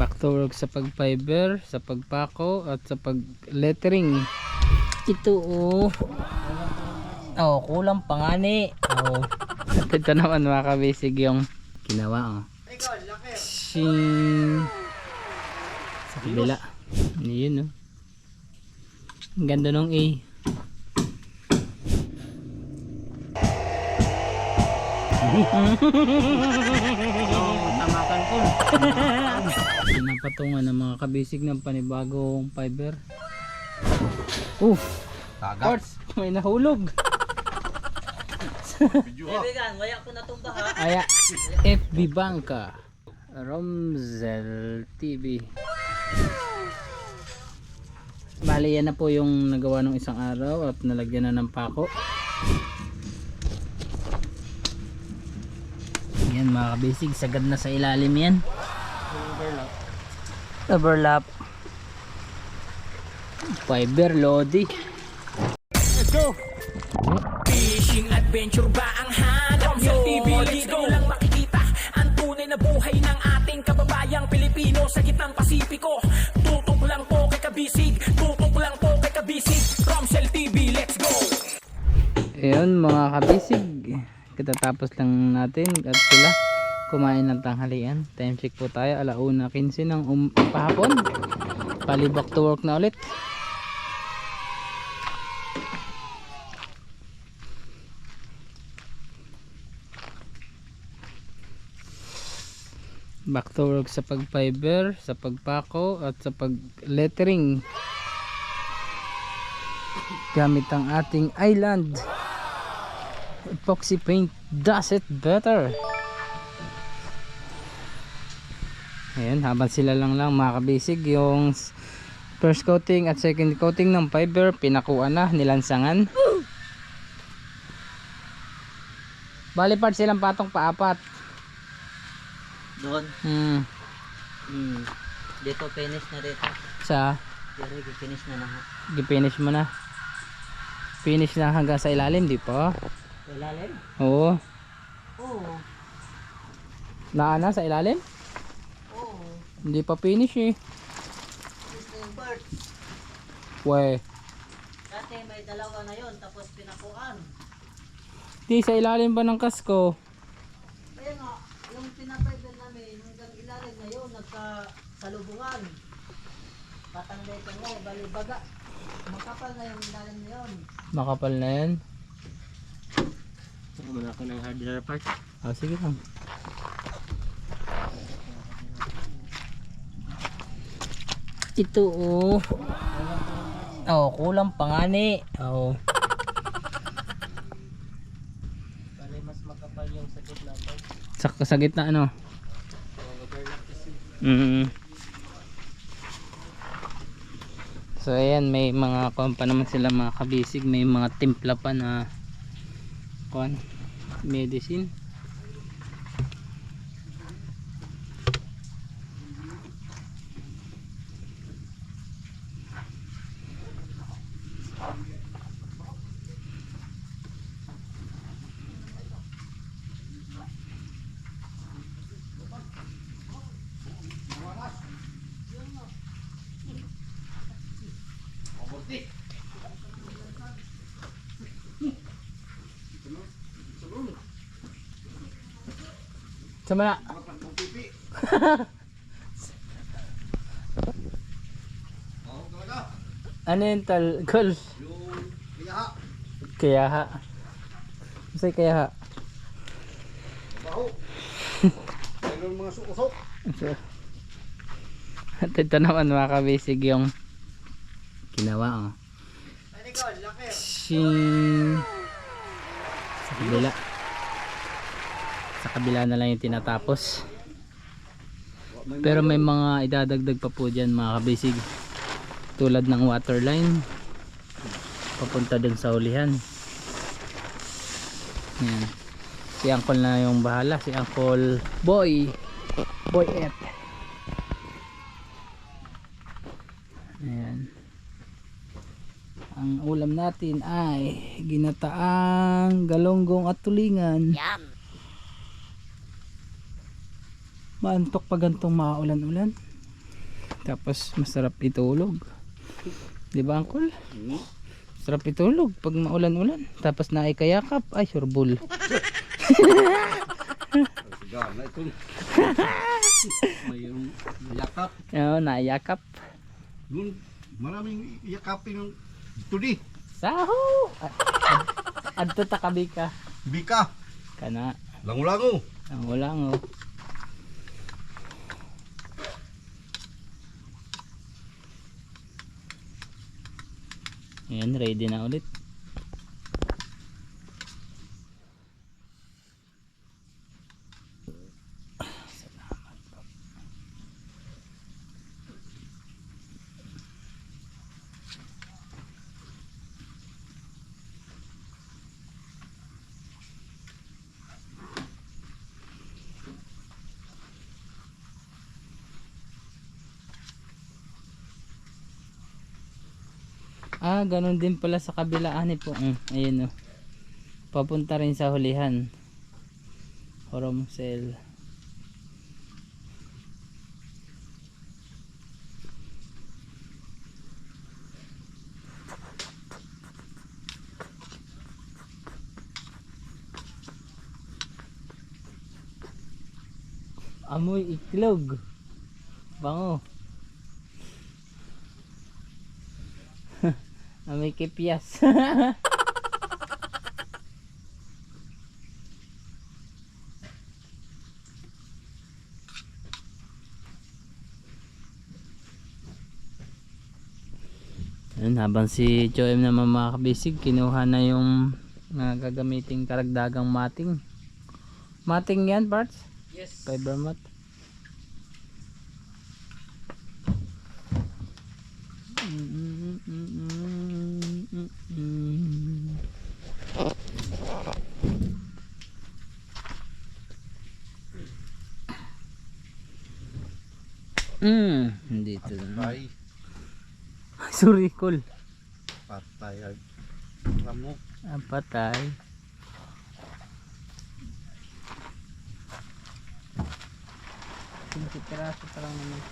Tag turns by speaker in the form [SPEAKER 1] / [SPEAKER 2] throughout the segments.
[SPEAKER 1] Back to work sa pag-fiber, sa pagpako at sa pag-lettering. Ito kulang pa nga ni. Ito naman mga kabisig yung ginawa Shing. Sa kabila. Yun Ang ganda nung A. Tamakan ko. Pinapatungan ng mga kabisig ng panibagong fiber. Parts, may nahulog.
[SPEAKER 2] Kaibigan, waya ko na tumba ha.
[SPEAKER 1] Aya, FB Banka, Romzel TV. Bali yan na po yung nagawa ng isang araw at nalagyan na ng pako. Yan mga kabisig, sagad na sa ilalim yan. Overlap. Fiber Lodi. Let's go!
[SPEAKER 3] Fishing adventure ba ang hanap nyo? TV, let's go! Lang makikita ang tunay na buhay ng ating kababayang Pilipino sa gitnang Pasipiko. Tutok lang po kay kabisig, tutok lang po kay kabisig. Romzel TV, let's go!
[SPEAKER 1] Ayun mga kabisig, katatapos lang natin at sila kumain ng tanghalian. Time check po tayo, 1:15 ng pahapon. Pali back to work na ulit. Back to work sa pag-fiber, sa pagpako at sa pag-lettering gamit ang ating island epoxy paint. Does it better. Ayan, habang sila lang mga kabisig, yung first coating at second coating ng fiber pinakuan na, nilansangan. Bali part silang patong paapat.
[SPEAKER 2] Doon. Dito finish na dito.
[SPEAKER 1] Sa
[SPEAKER 2] Pero finish na lahat.
[SPEAKER 1] gipinish mo na. Finish na hanggang sa ilalim, di pa?
[SPEAKER 2] Ilalim?
[SPEAKER 1] Oo.
[SPEAKER 2] Oo.
[SPEAKER 1] Naana sa ilalim?
[SPEAKER 2] Oo.
[SPEAKER 1] Hindi pa finish eh.
[SPEAKER 2] Finish na yung bird.
[SPEAKER 1] We.
[SPEAKER 2] Dati may dalawa na yon tapos pinakuan.
[SPEAKER 1] Di sa ilalim ba ng kasko?
[SPEAKER 2] Kaya nga, yung pinapaiban namin hanggang ilalim na yun, nagkasalubungan. Patangday ka nga, balibaga. Makapal na yung ilalim na yun.
[SPEAKER 1] Makapal na yan.
[SPEAKER 2] Muna ako ng hardware part.
[SPEAKER 1] Sige lang. Ito kulang pa nga ni.
[SPEAKER 2] Bali mas makapal yung sakit natin.
[SPEAKER 1] Sa gitna ano? So ayan, may mga kuwan pa naman sila mga kabisig, may mga timpla pa na kuwan, medicine. Sama na. Ano yung talgol? Kayaha. Masay kayaha.
[SPEAKER 4] Mayroon mga sukusok.
[SPEAKER 1] At ito naman mga kabisig yung ginawa Shing. Sa kabila. Sa kabila na lang yung tinatapos. Pero may mga idadagdag pa po dyan mga kabisig. Tulad ng water line. Papunta dun sa hulihan. Yan. Si Uncle na yung bahala. Si Uncle Boy. Boy Ed. Ayan. Ang ulam natin ay ginataang galonggong at tulingan.
[SPEAKER 2] Yum!
[SPEAKER 1] Maantok pa gantong maulan-ulan. Tapos masarap itulog. Di ba, Uncle?
[SPEAKER 4] Hmm.
[SPEAKER 1] Sarap itulog pag maulan-ulan. Tapos naikayakap. Ay, surbol.
[SPEAKER 4] Gana ito. Mayroong yakap.
[SPEAKER 1] Oo, naiyakap.
[SPEAKER 4] Doon, maraming yakapin ng tudi.
[SPEAKER 1] Saho! Adto ta kabi ka.
[SPEAKER 4] Bika.
[SPEAKER 1] Kana.
[SPEAKER 4] Lango-lango.
[SPEAKER 1] Ang ulang oh. Ayan, ready na ulit. Ah, ganun din pala sa kabilaan po. Ayun oh. Papunta rin sa hulihan. Horomsel. Amoy itlog. Bango. Amoy kipyas. Ayun, habang si Joem naman mga kabisig, kinuha na yung gagamiting karagdagang mating. Mating yan, parts?
[SPEAKER 2] Yes.
[SPEAKER 1] Fiber mat. Dito na.
[SPEAKER 4] Patay.
[SPEAKER 1] Sorry, cool.
[SPEAKER 4] Patay. Ramo.
[SPEAKER 1] Ang patay. Piraso pa lang naman.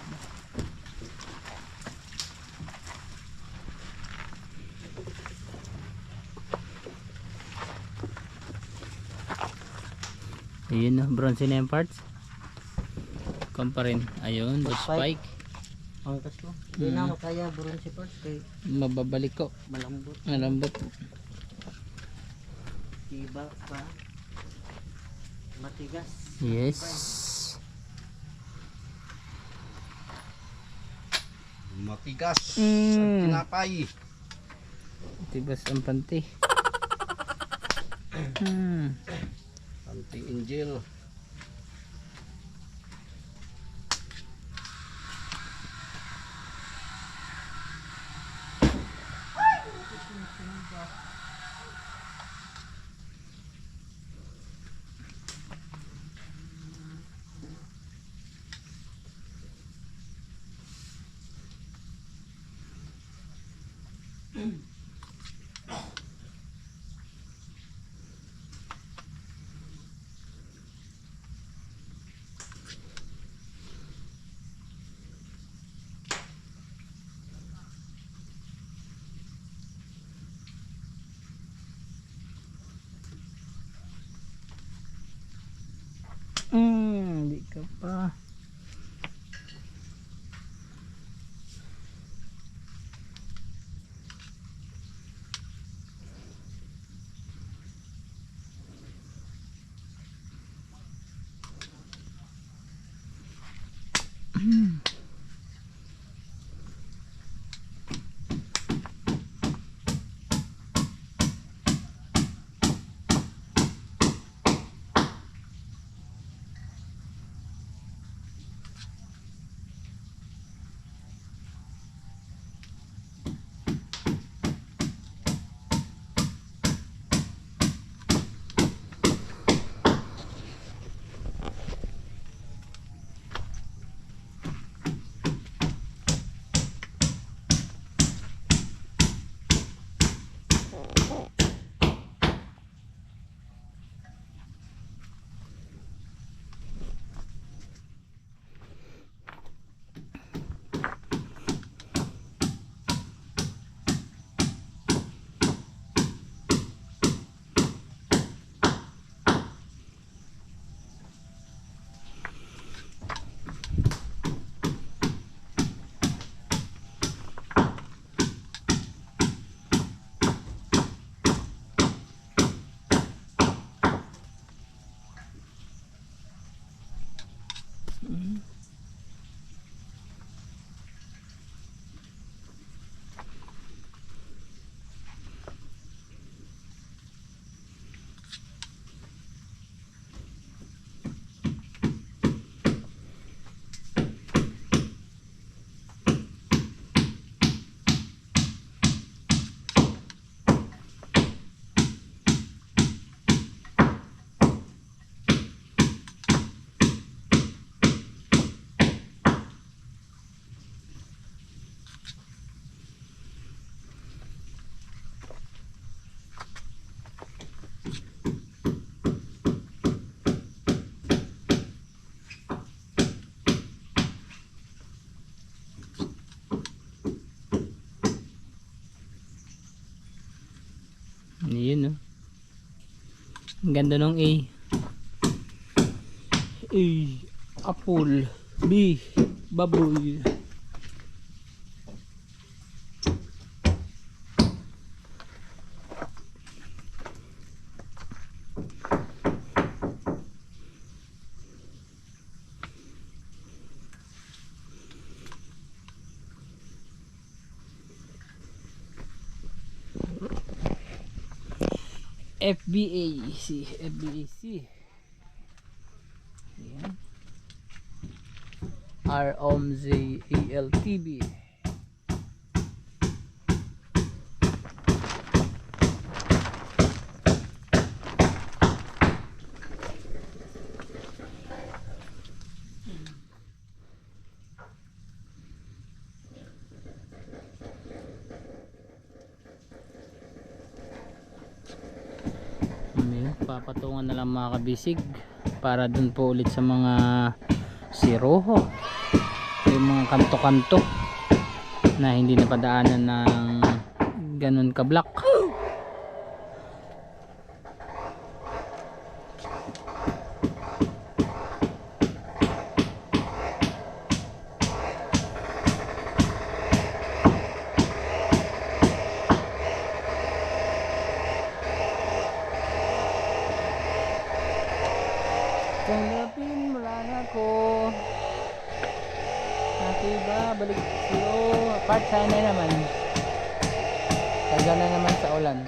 [SPEAKER 1] Ayun na, bronze na yung parts. Kampa rin. Ayun, the spike.
[SPEAKER 2] Ang kaslo. Hindi na mo kaya buron si Parts kay
[SPEAKER 1] Mababalik ko.
[SPEAKER 2] malambot.
[SPEAKER 1] Malambot.
[SPEAKER 2] Tiba pa. Matigas.
[SPEAKER 1] Yes.
[SPEAKER 4] Matigas.
[SPEAKER 1] Mm.
[SPEAKER 4] Tinapay.
[SPEAKER 1] Tibas ang panty.
[SPEAKER 4] Anti-angel.
[SPEAKER 1] Di ka pa. Ayun, no? Ang ganda ng A. A. Apple. B. Baboy. FBAC. FBAC. Ayan. ROMZALTB. Papatungan na lang mga kabisig para dun po ulit sa mga siroho, yung mga kanto-kanto na hindi napadaanan ng ganun ka-block. Tanggapin mo lang ako. Kasi babalik sa'yo. Part sana naman. Taga na naman sa ulan.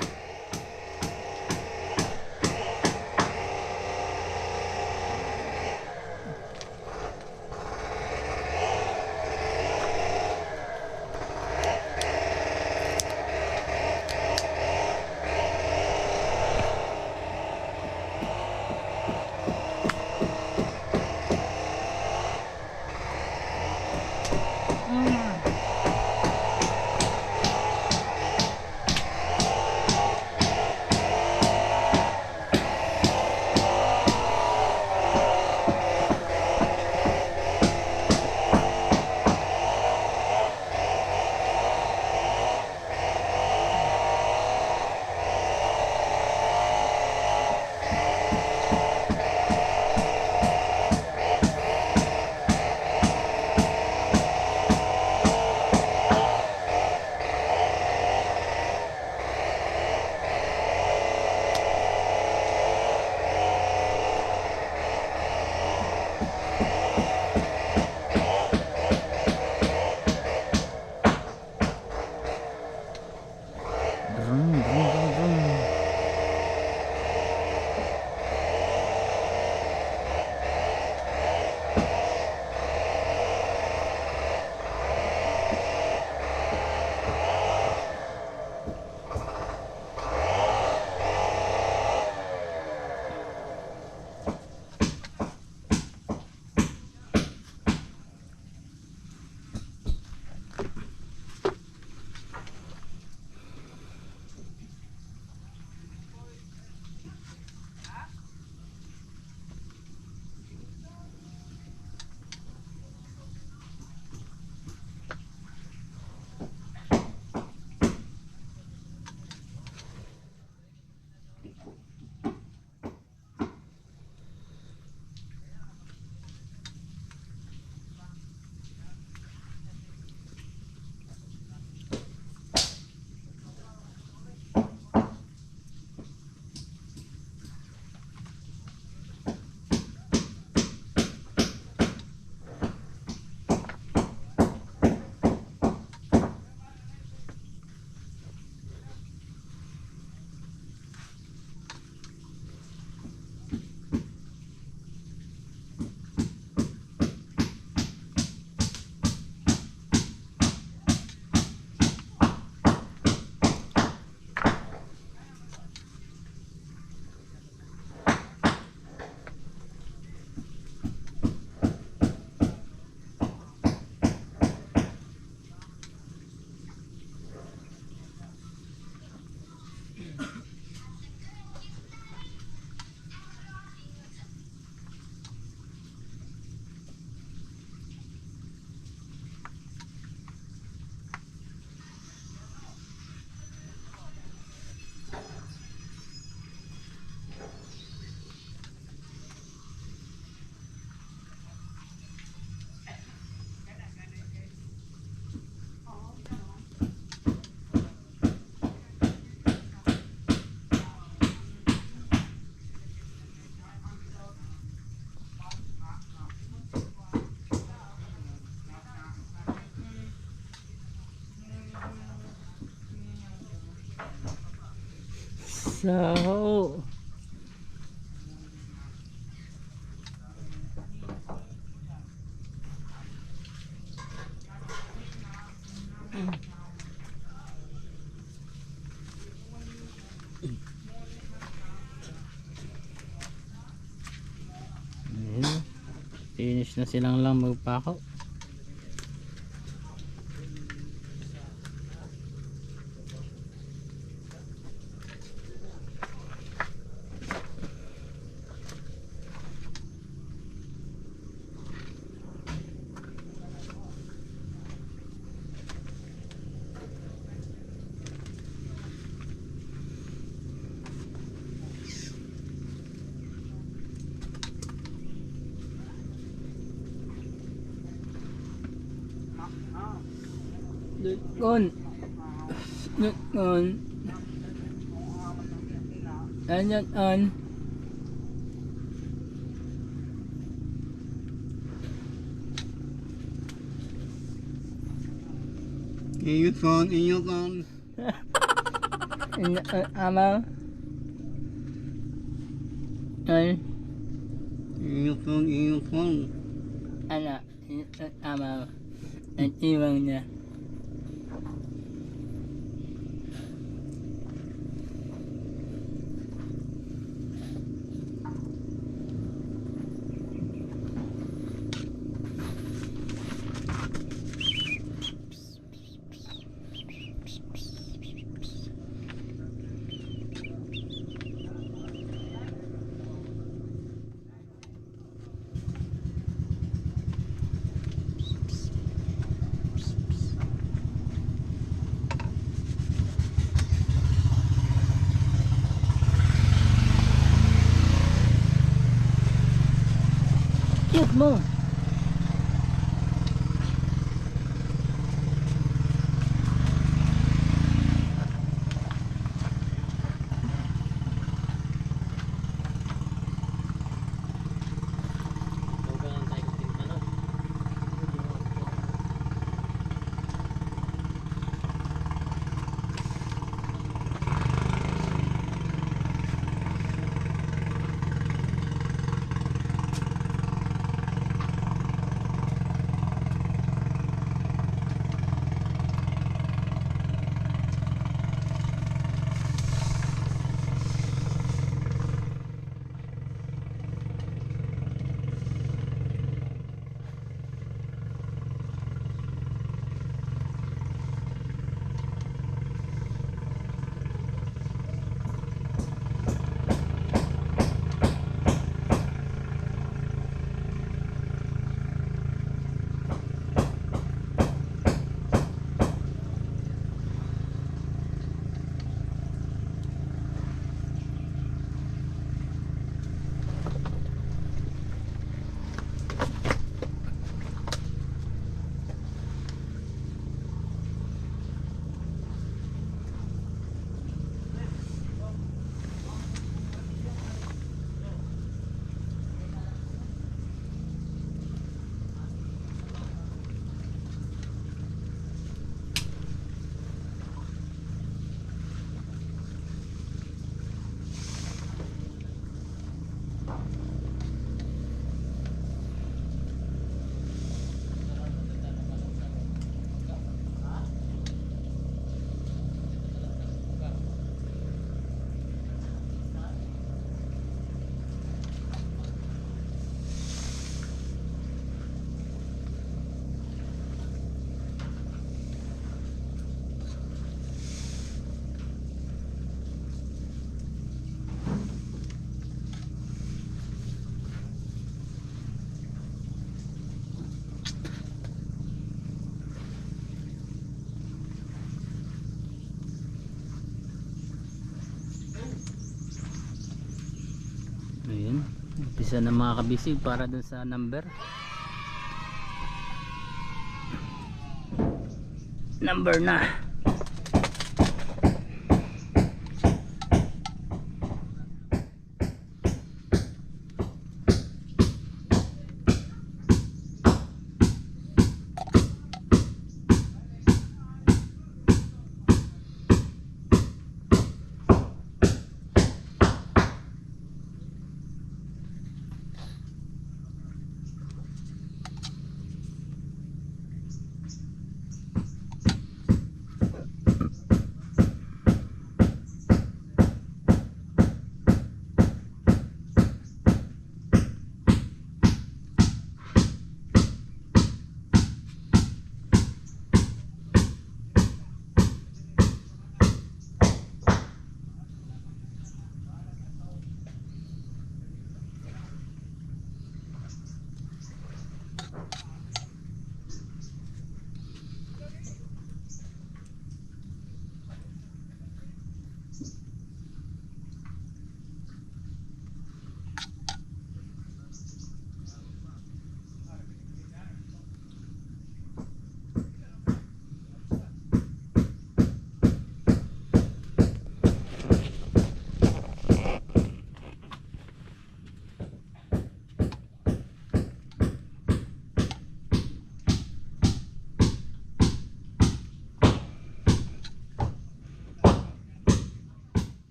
[SPEAKER 1] Laho. Ayan. Finish na silang lang magpako. Doon. Doon. Ayan on.
[SPEAKER 4] Ingat kan, ingat kan.
[SPEAKER 1] Amaw. Ay.
[SPEAKER 4] Ingat kan, ingat kan.
[SPEAKER 1] Ano? Amaw. Ang iwang niya. Cute mo. Ayun, umpisa na mga kabisig para dun sa number na.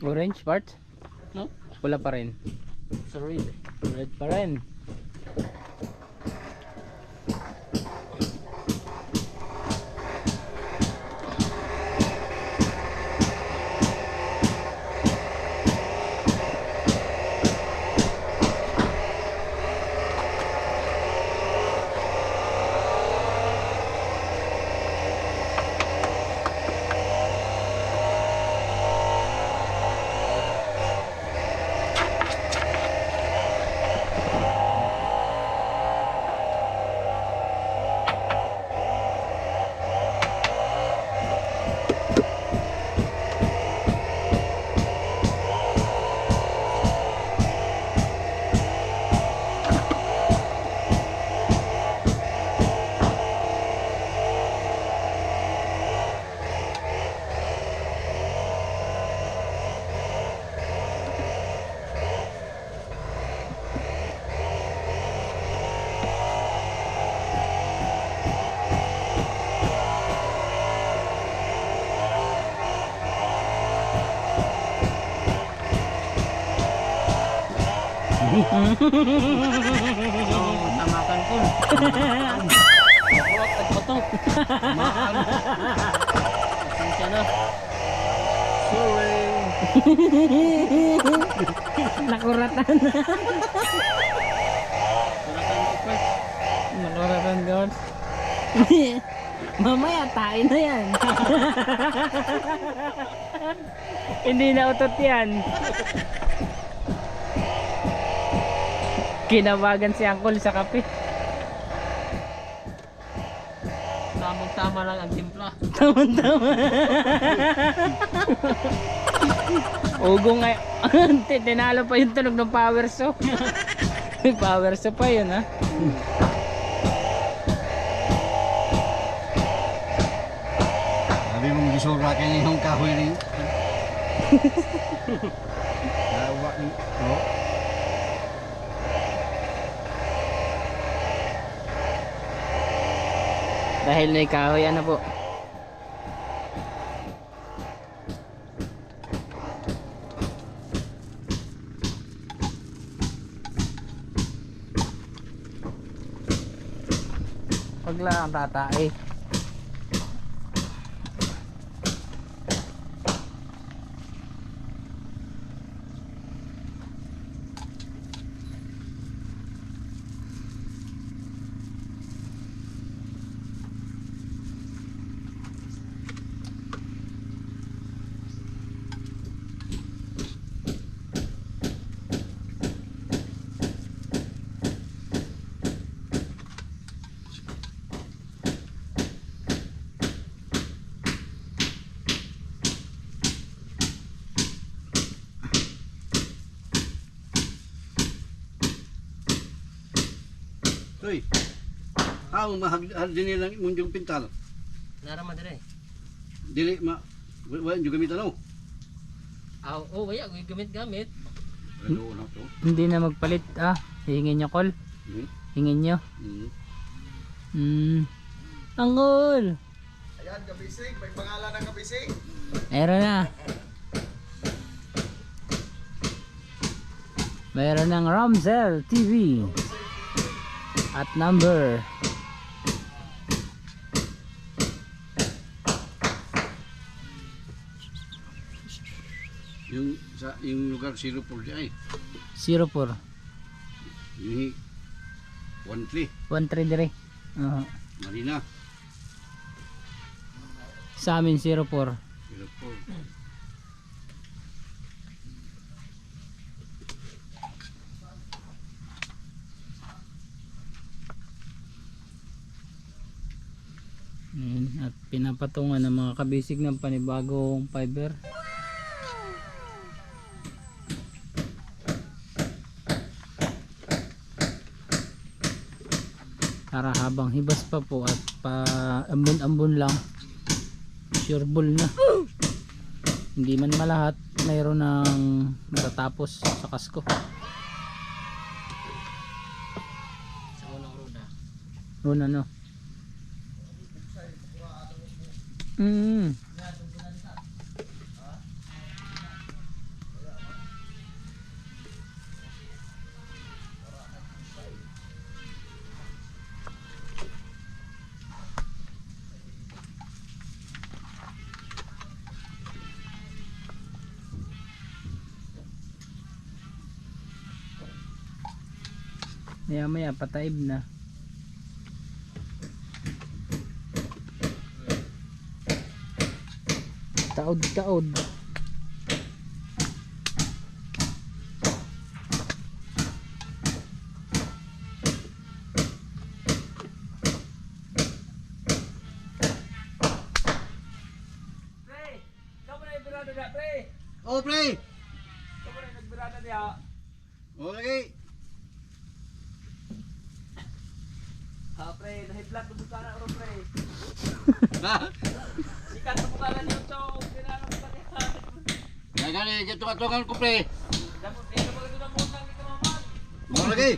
[SPEAKER 1] Orange part?
[SPEAKER 4] No?
[SPEAKER 1] Pula pa rin.
[SPEAKER 4] Sa red.
[SPEAKER 1] Red pa rin.
[SPEAKER 4] Tamakan ko.
[SPEAKER 1] Buwak at bato.
[SPEAKER 4] Maano.
[SPEAKER 1] Pasensya na.
[SPEAKER 4] Sorry.
[SPEAKER 1] Nakuratan. Nakuratan guys. Mamaya tain na yan. Hindi na utot yan. Kinawagan si Uncle sa kape.
[SPEAKER 4] Tamang-tama lang ang timpla.
[SPEAKER 1] Tama-tama. Ugo nga. Tinalo pa yung tunog ng power saw. May power saw pa yun ha.
[SPEAKER 4] Sabi mong gisura kayo yung kahoy rin. Dawa ni. Oh.
[SPEAKER 1] Dahil may kahoy ano po. Wag lang tatay.
[SPEAKER 4] Hoy. Ang mahagdin nilang munjong pintal.
[SPEAKER 2] Narama dire.
[SPEAKER 4] Dili ma wala yung gamit ano.
[SPEAKER 2] Oh, waya gamit-gamit.
[SPEAKER 4] Ano na to?
[SPEAKER 1] Hindi na magpalit ah. Hingin nyo call.
[SPEAKER 4] Hmm.
[SPEAKER 1] Hingin nyo.
[SPEAKER 4] Hmm.
[SPEAKER 1] Uncle.
[SPEAKER 5] Ayan, kabisig. May pangalan ng kabisig.
[SPEAKER 1] Meron na. Meron ng Ramsel TV. At number.
[SPEAKER 4] Yung lugar 04 di ay.
[SPEAKER 1] 04.
[SPEAKER 4] Yung 13
[SPEAKER 1] 13 dire.
[SPEAKER 4] Marina.
[SPEAKER 1] Sa amin 04.
[SPEAKER 4] 04.
[SPEAKER 1] Ayan, at pinapatungan ng mga kabisig ng panibagong fiber. Para habang hibas pa po at pa ambon-ambon lang, sure ball na. Hindi man malahat, mayroon ng natatapos sa kasko.
[SPEAKER 2] Sa unang ruda.
[SPEAKER 1] Runa no. Maya maya pataib na. Taod.
[SPEAKER 3] Pre, kamu na ibirada niya, pre.
[SPEAKER 4] Oh, pre!
[SPEAKER 3] Kamu na nagbirada niya.
[SPEAKER 4] Oh, lagi!
[SPEAKER 3] Ha, pre, nahiblat mo ka na oro, pre.
[SPEAKER 4] Ha?
[SPEAKER 3] Sikat mo ka na niyo, chong. Pinanong ka niya.
[SPEAKER 4] Kaya gani, katukatungan ko, pre!
[SPEAKER 3] Dapat, dito mo ito na muna, hindi ka maman.
[SPEAKER 4] Oh, lagi!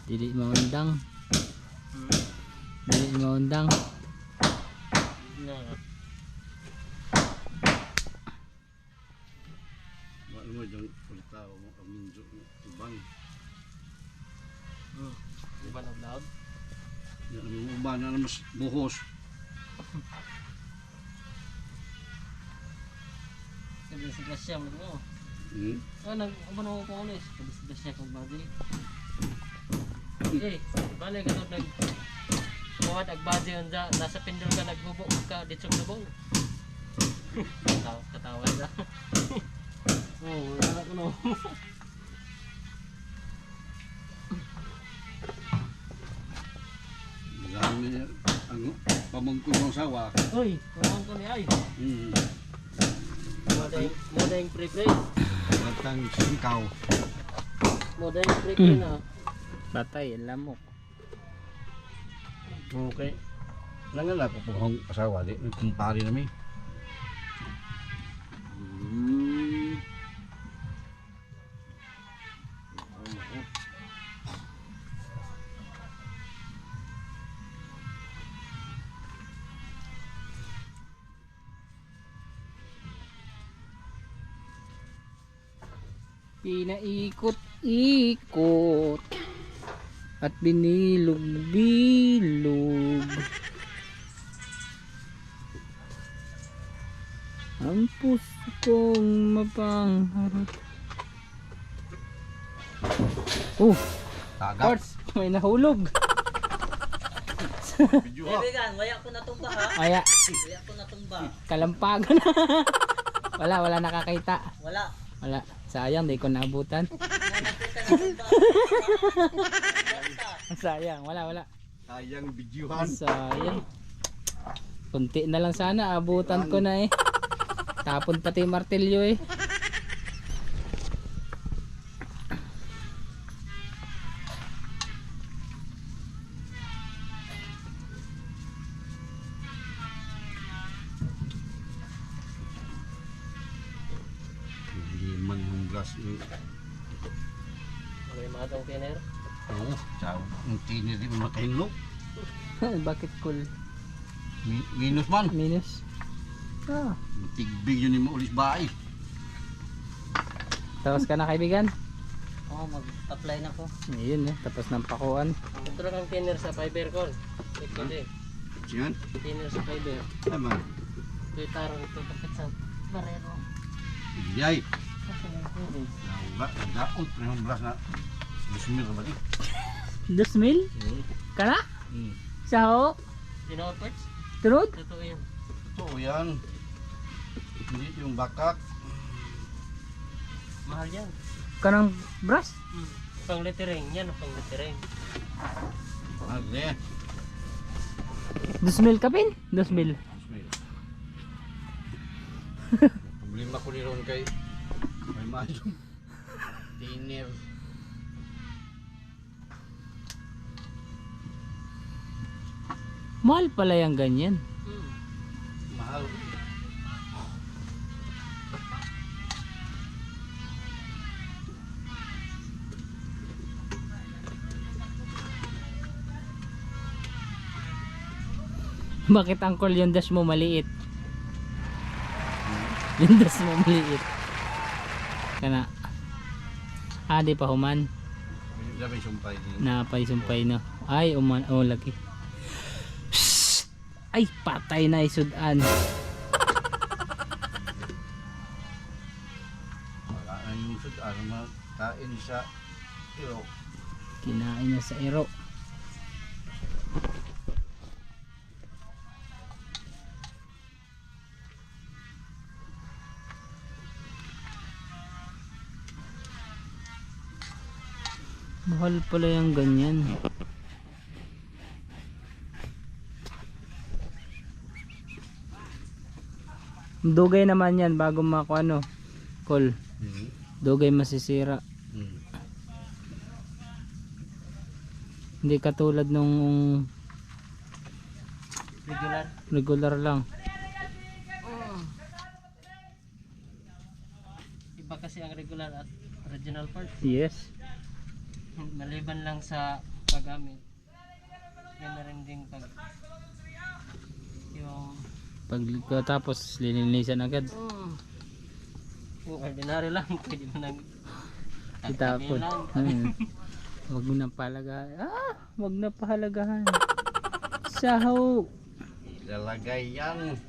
[SPEAKER 1] Dili maundang. Dili maundang.
[SPEAKER 4] Ano mo dyan, ulita o minjo, ubang.
[SPEAKER 3] Iba na vlog?
[SPEAKER 4] Yan, ang uban na mas buhos.
[SPEAKER 2] Kabisigas siya mo.
[SPEAKER 4] Hmm?
[SPEAKER 2] Nag-umano ko ulit. Kabisigas siya kung bagay. Eh, bale ka nag Kawad agbadi yun da, nasa pindol ka naghubok ka dito sa lubong. Katawa na. Oo, wala ko no.
[SPEAKER 4] Dami ang pamangkin ng sawa.
[SPEAKER 2] Uy, kumahan ko ni ay.
[SPEAKER 4] Hmm.
[SPEAKER 2] Moda yung pre-pre.
[SPEAKER 4] Batang singkaw.
[SPEAKER 2] Moda yung pre-pre na.
[SPEAKER 1] Batay, lamok.
[SPEAKER 4] Okay. Langan na po pong asawa di kumpari nami.
[SPEAKER 1] Pinaikot-ikot at binilog-bilog ang puso kong mapangharap.
[SPEAKER 4] Tagap.
[SPEAKER 1] Parts, may nahulog.
[SPEAKER 2] Kaibigan, waya ko natumba ha.
[SPEAKER 1] Kaya,
[SPEAKER 2] Waya ko natumba.
[SPEAKER 1] kalampagan. wala nakakita.
[SPEAKER 2] Wala.
[SPEAKER 1] Wala, sayang, di ko naabutan. Sayang, wala.
[SPEAKER 4] Sayang bidyuhan.
[SPEAKER 1] Sayang. Kunti na lang sana, abutan ko na eh. Tapon pati martilyo eh.
[SPEAKER 4] Limang hunggas yung
[SPEAKER 2] May mga tong tiner.
[SPEAKER 4] oo, saw. Ang tinir di mo makahinlog.
[SPEAKER 1] Bakit cool?
[SPEAKER 4] Minus man.
[SPEAKER 1] Minus. Ah.
[SPEAKER 4] Tigbig yun yung ulis bahay.
[SPEAKER 1] Tapos ka na kaibigan?
[SPEAKER 2] Oo, mag-apply na ko.
[SPEAKER 1] Ayun eh, tapos ng pakuan.
[SPEAKER 2] Ito lang ang tiner sa fiber ko. Hindi.
[SPEAKER 4] Siyan?
[SPEAKER 2] Tiner sa fiber.
[SPEAKER 4] Naman.
[SPEAKER 2] Ito yung tarong ito tapos sa barero.
[SPEAKER 4] Iyay.
[SPEAKER 2] Kasi yung tubig.
[SPEAKER 4] Daot na yung blas na. Bismil ka ba di?
[SPEAKER 1] 2,000? Kana? Sa ho?
[SPEAKER 2] Tinood parts?
[SPEAKER 1] Turod?
[SPEAKER 2] Totoo yan.
[SPEAKER 4] Ito yan. Hindi yung bakak.
[SPEAKER 2] Mahal yan.
[SPEAKER 1] Kanang brush?
[SPEAKER 2] Pang lettering. Yan ang pang lettering.
[SPEAKER 4] Ate.
[SPEAKER 1] 2,000 ka pin? 2,000.
[SPEAKER 4] Bismil. Problema ko ni Ron kay may mayong tinir.
[SPEAKER 1] Mahal pala yung ganyan.
[SPEAKER 4] Mahal.
[SPEAKER 1] Bakit angkol yung dash mo maliit? Yung dash mo maliit. Kana. Di pa human.
[SPEAKER 4] Sabi sumpay din.
[SPEAKER 1] Napay-sumpay no. Ay, lagi. Shhh! Ay, patay na isudan.
[SPEAKER 4] Kain sa iro.
[SPEAKER 1] Kinain niya sa iro. Mahal pala yung ganyan. Dugay naman yan bago mako ano, Col. Dugay masisira. Hindi katulad nung regular lang.
[SPEAKER 2] Iba kasi ang regular at original part.
[SPEAKER 1] Yes.
[SPEAKER 2] Maliban lang sa paggamit. Yan na rin din pag yung
[SPEAKER 1] Pagkatapos lilinisan agad.
[SPEAKER 2] yung ordinary lang pwede mo nang
[SPEAKER 1] Itapon. Wag mo na palagahan. Wag na pahalagahan. Sahaw.
[SPEAKER 4] Ilalagay yan.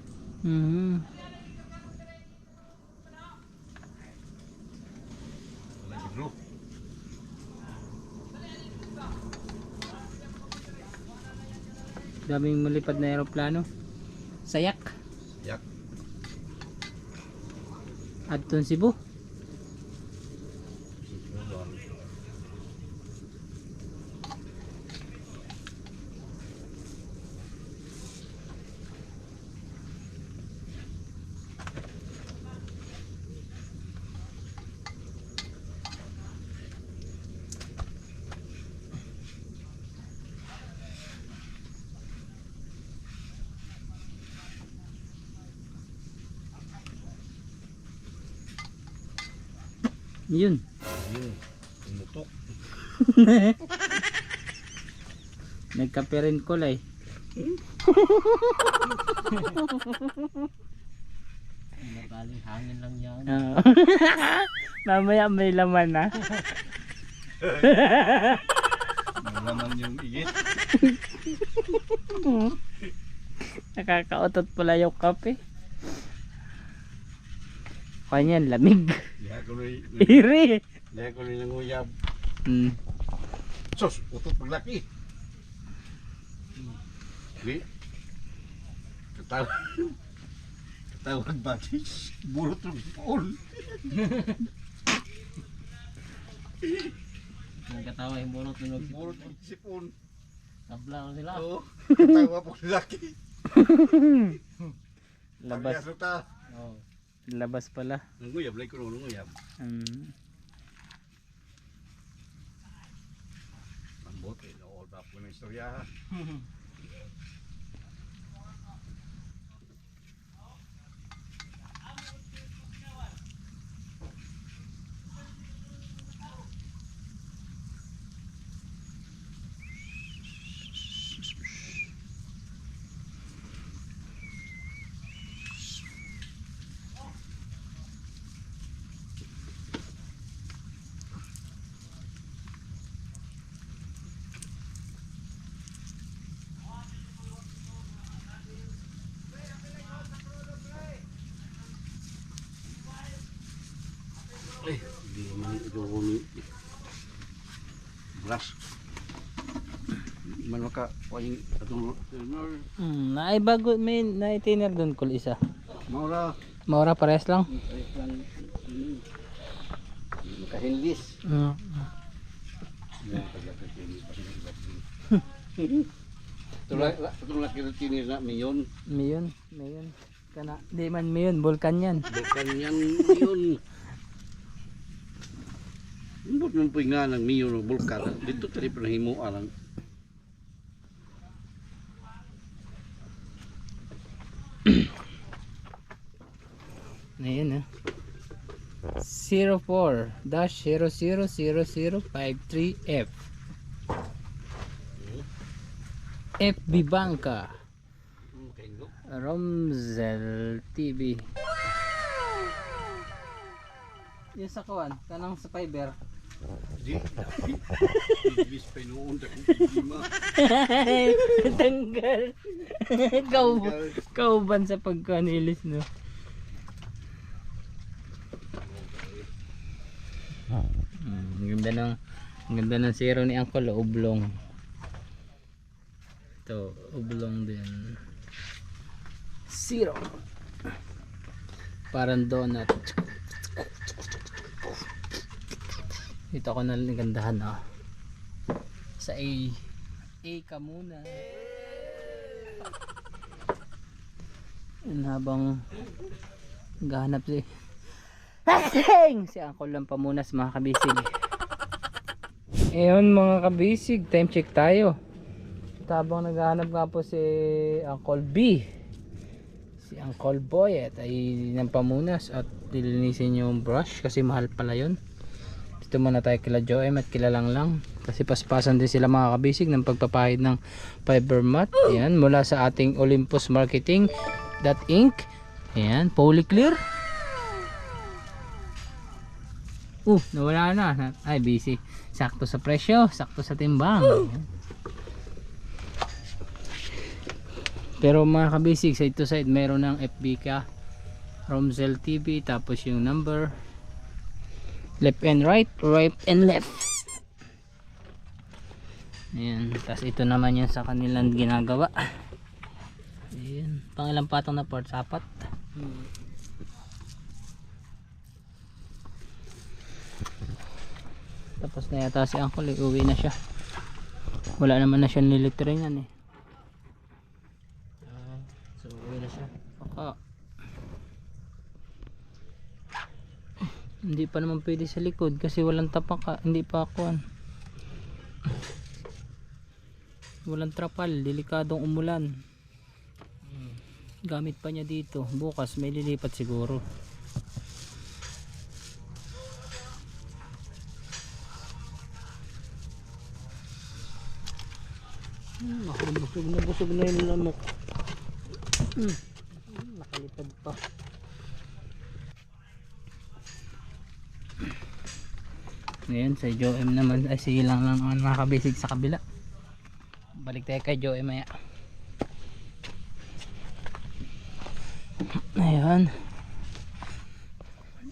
[SPEAKER 4] Bro.
[SPEAKER 1] Daming malipad na eroplano. Sayak.
[SPEAKER 4] Yak.
[SPEAKER 1] Adton Cebu. Yun.
[SPEAKER 4] Yun. Umutok.
[SPEAKER 1] Nagkape rin kulay.
[SPEAKER 2] nagaling hangin lang yan.
[SPEAKER 1] Mamaya may laman na.
[SPEAKER 4] Malaman yung igit.
[SPEAKER 1] Nakakaotot pala yung kape. Kanyan, lamig.
[SPEAKER 4] Liha ko na
[SPEAKER 1] Iri.
[SPEAKER 4] Liha ko na nanguyab.
[SPEAKER 1] Hmm.
[SPEAKER 4] Sos, utot paglaki. Di. Katawag batis. Bulot ng pool.
[SPEAKER 2] Yung katawa yung bunot ng
[SPEAKER 4] Bulot ng sipon.
[SPEAKER 2] tabla ko sila.
[SPEAKER 4] Oo. Katawa po laki.
[SPEAKER 1] Labas.
[SPEAKER 4] Parehas na ta.
[SPEAKER 2] Oh.
[SPEAKER 1] Labas pala.
[SPEAKER 4] Nanguyab, like ko nanguyab. Lambot, all back ko na istorya. Eh, hindi naman ito ni brush. Man maka paling atong
[SPEAKER 1] Ay bago may na-thinner doon kul isa.
[SPEAKER 4] maura
[SPEAKER 1] Maura pares lang.
[SPEAKER 4] makahindis. Itong laki na tinir na miyon.
[SPEAKER 1] Mayon. Kana di man mayon, bulkan yan.
[SPEAKER 4] Bukan yan miyon. Imbot man po nga ng miyon o bulkan. Dito tali pa nahimuan lang.
[SPEAKER 1] Ayan 04-000053F FB Banka Romzel TV. Yung sa kawan, kanang sa fiber.
[SPEAKER 4] Di. Ibis pa noon ta kung lima.
[SPEAKER 1] Tanggal. Kauban sa pagkanilis no. Ang ganda ng zero ni Uncle, oblong. Ito, oblong din. Zero. Parang donut. Dito ako naligandahan sa A. A ka muna. Yan, habang gahanap si Uncle lang pamunas mga kabisig. Ayun mga kabisig, time check tayo. Habang naghahanap nga po si Uncle B, si Uncle Boyet ay ng pamunas at dilinisin yung brush kasi mahal pala yun. Dito muna tayo kila Joem at kila Lang kasi paspasan din sila mga kabisig ng pagpapahid ng fiber mat. Ayan, mula sa ating Olympus Marketing Inc. Ayan, Polyclear. Nawala na. Ay, busy. Sakto sa presyo, sakto sa timbang. Ayan. Pero mga kabisig, side to side meron ng FB ka, Romzel TV, tapos yung number, left and right, right and left. Ayan, tapos ito naman yan sa kanilang ginagawa. Ayan, pangilang patong na parts, 4. Tapos na yata si Uncle, uwi na siya. Wala naman na siyang nilitringan
[SPEAKER 2] So, uwi na siya.
[SPEAKER 1] Hindi pa naman pwede sa likod kasi walang tapaka, hindi pa ako walang trapal, delikadong umulan. Gamit pa niya dito, bukas may lilipat siguro. Busog na yung lamok. Nakalipad pa. Ngayon sa Joem naman ay silang lang naman makabisig sa kabila. Balik tayo kay Joem maya. Ayan,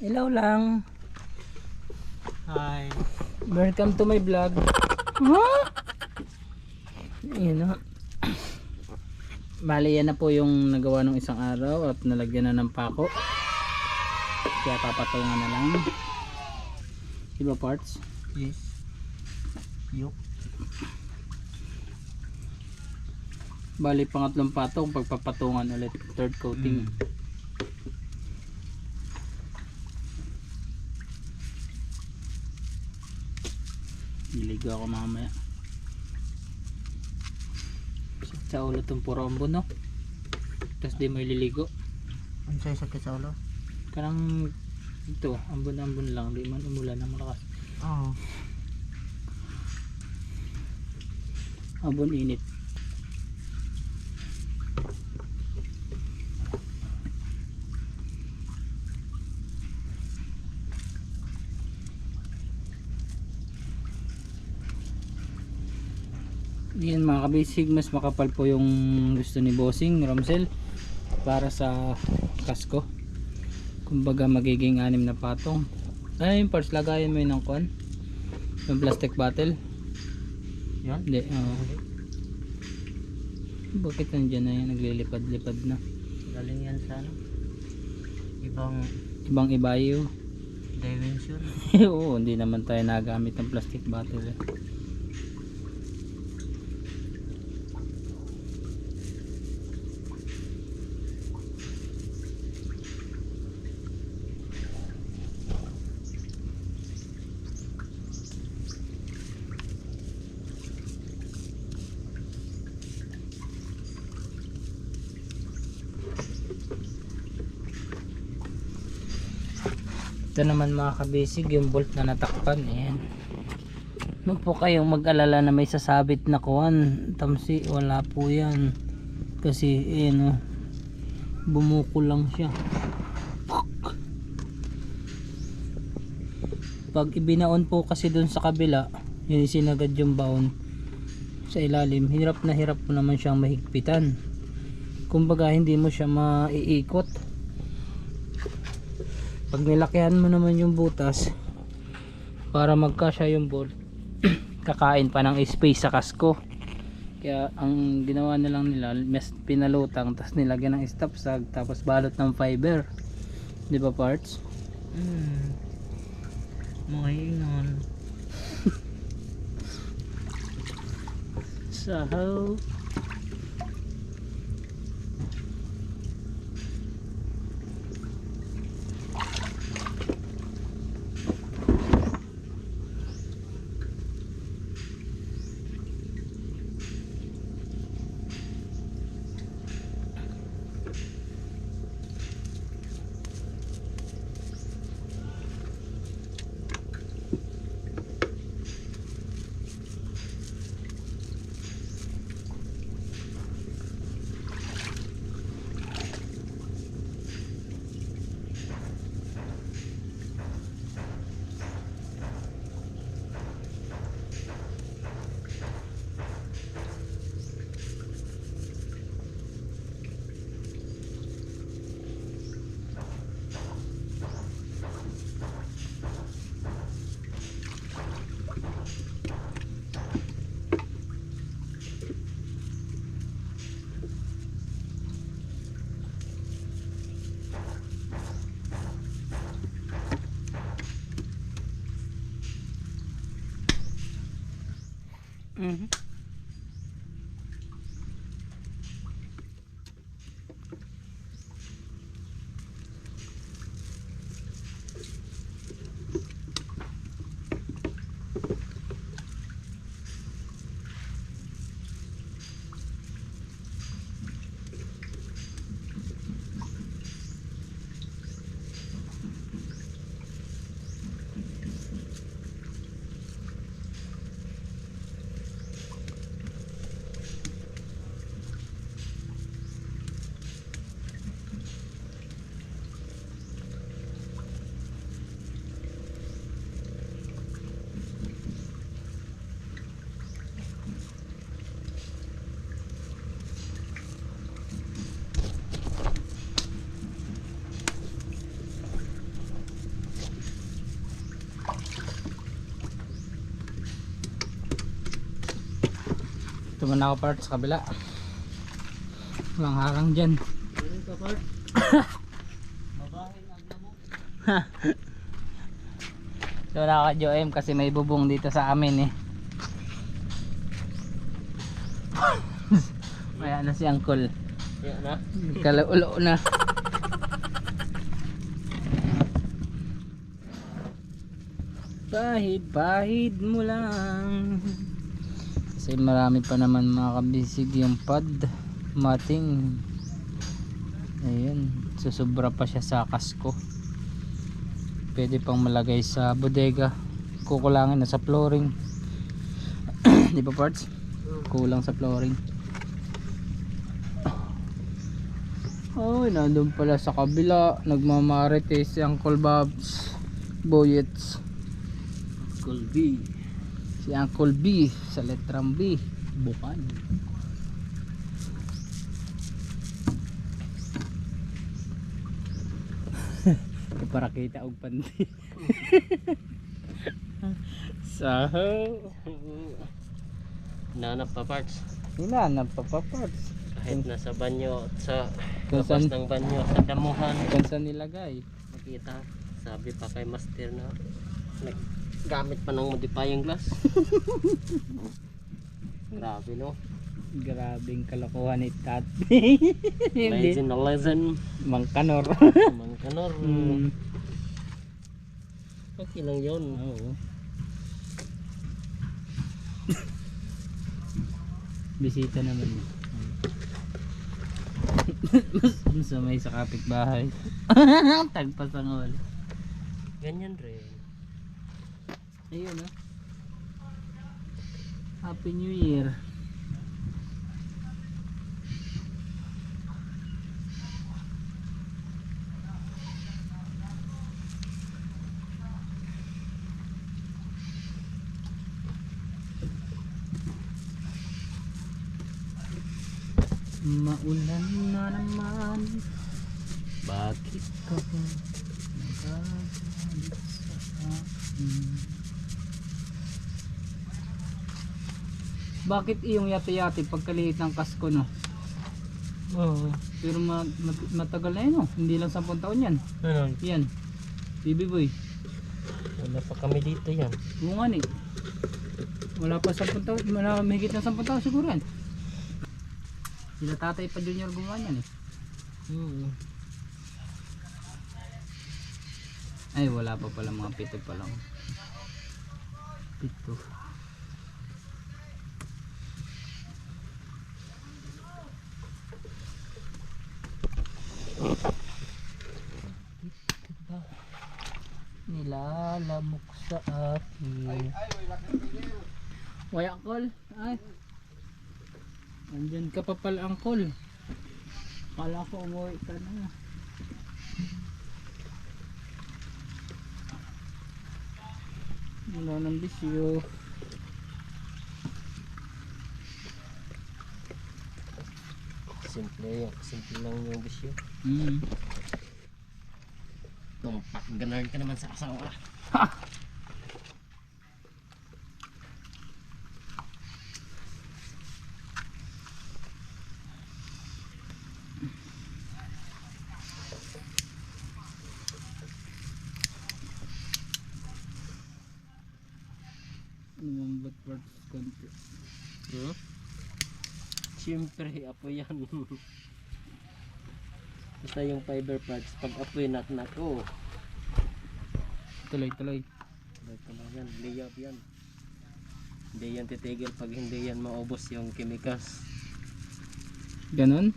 [SPEAKER 1] ilaw lang.
[SPEAKER 2] Hi.
[SPEAKER 1] Welcome to my vlog. Ayan bali yan na po yung nagawa ng isang araw at nalagyan na ng pako, kaya papatungan na lang. Iba parts?
[SPEAKER 2] Yes. Yup.
[SPEAKER 1] Bali pangatlong patong pagpapatungan ulit, third coating. Niligo ako mamaya sa ulo itong puro ambon, no? Tapos di may liligo.
[SPEAKER 2] Ano sa'yo sakit sa ulo?
[SPEAKER 1] Karang ito, ambon-ambon lang, di man umulan ng malakas.
[SPEAKER 2] Oo.
[SPEAKER 1] Ambon init. Yan mga kabisig, mas makapal po yung gusto ni Bossing Romzel para sa kasko. Kumbaga magiging 6 na patong. Ay, yung parts lagayan mo yun ng kuwan, yung plastic bottle.
[SPEAKER 2] Yan?
[SPEAKER 1] Hindi, bakit nandiyan na yan, naglilipad-lipad na.
[SPEAKER 2] Galing yan sa ano?
[SPEAKER 1] Ibang ibayo.
[SPEAKER 2] Dimension.
[SPEAKER 1] Oo, hindi naman tayo nagamit ng plastic bottle. Ito naman mga kabisig, yung bolt na natakpan. Ayan. Huwag po kayong mag-alala na may sasabit na kuwan, tamsi, wala po yan. Kasi bumuko lang siya. Pag ibinaon po kasi dun sa kabila, yun sinagad yung baon sa ilalim, hirap na hirap po naman siyang mahigpitan. Kumbaga hindi mo siya maiikot. Pag nilakihan mo naman yung butas, para magkasya yung bolt. Kakain pa ng space sa kasko. Kaya ang ginawa na lang nila, mas pinalutang tapos nilagyan ng stop sag tapos balot ng fiber. Di ba parts?
[SPEAKER 2] Maingon.
[SPEAKER 1] So ito muna ako parts sa kabila. Walang harang dyan. So naka-joem kasi may bubong dito sa amin eh. Maya na si Uncle.
[SPEAKER 2] Yan na.
[SPEAKER 1] Kalaulo na. Bahid mo lang. Kasi marami pa naman mga kabisig yung pad mating. Ayun, susubra pa siya sa kasko. Pwede pang malagay sa bodega. Kukulangin na sa flooring. Di ba parts? Kulang sa flooring. Oh, nandun pala sa kabila. Nagmamarites si Uncle Bob's Boyets.
[SPEAKER 2] Uncle B.
[SPEAKER 1] Si Uncle B sa letrang B. Bukan. Para kita og panty. Saho.
[SPEAKER 2] Nanap pa parts.
[SPEAKER 1] Hinanap pa parts.
[SPEAKER 2] Kahit nasa banyo, sa
[SPEAKER 1] Kung
[SPEAKER 2] labas
[SPEAKER 1] saan-
[SPEAKER 2] ng banyo, sa damuhan.
[SPEAKER 1] Kung saan nilagay.
[SPEAKER 2] Nakita, sabi pa kay Master na gamit pa ng modifying glass. Grabe no.
[SPEAKER 1] Grabing kalokohan ni Tati. Hindi.
[SPEAKER 2] Legend na legend.
[SPEAKER 1] Mangkanor.
[SPEAKER 2] Mangkanor. Okay lang yun.
[SPEAKER 1] Oo. Bisita naman yun. Masumay sa kapitbahay. Tagpas ang ulo.
[SPEAKER 2] Ganyan rin.
[SPEAKER 1] Ayun oh. Happy New Year. Maulan na naman. Bakit ka ba nagagalit sa akin? Bakit iyong yati-yati pagkaliit ng kasko no?
[SPEAKER 6] Oo.
[SPEAKER 1] Pero matagal na yun no? Hindi lang 10 taon yan.
[SPEAKER 6] Ano?
[SPEAKER 1] Yan. Baby boy.
[SPEAKER 6] Wala pa kami dito yan.
[SPEAKER 1] Oo nga ni. Wala pa 10 taon. Wala mahigit na 10 taon siguro yan. Sila tatay pa junior gumawa yan eh. Ay wala pa pala mga 7 pa lang. 7. Nilalamok sa akin. Way angkol. Ay. Andyan ka pa pala angkol. Kala ko umuwi ka na. Wala ng bisyo.
[SPEAKER 6] Simple lang yung bisyo.
[SPEAKER 1] Mm.
[SPEAKER 6] Tumpak, ganarn ka naman sa asawa.
[SPEAKER 1] Lumambat parts konti.
[SPEAKER 6] Siyempre, apoy yan. Basta yung fiber parts, pag apoy nak-nak ko.
[SPEAKER 1] Tuloy.
[SPEAKER 6] Ito na yan, liyab yan. Hindi yan titigil pag hindi yan maubos yung chemicals.
[SPEAKER 1] Ganon?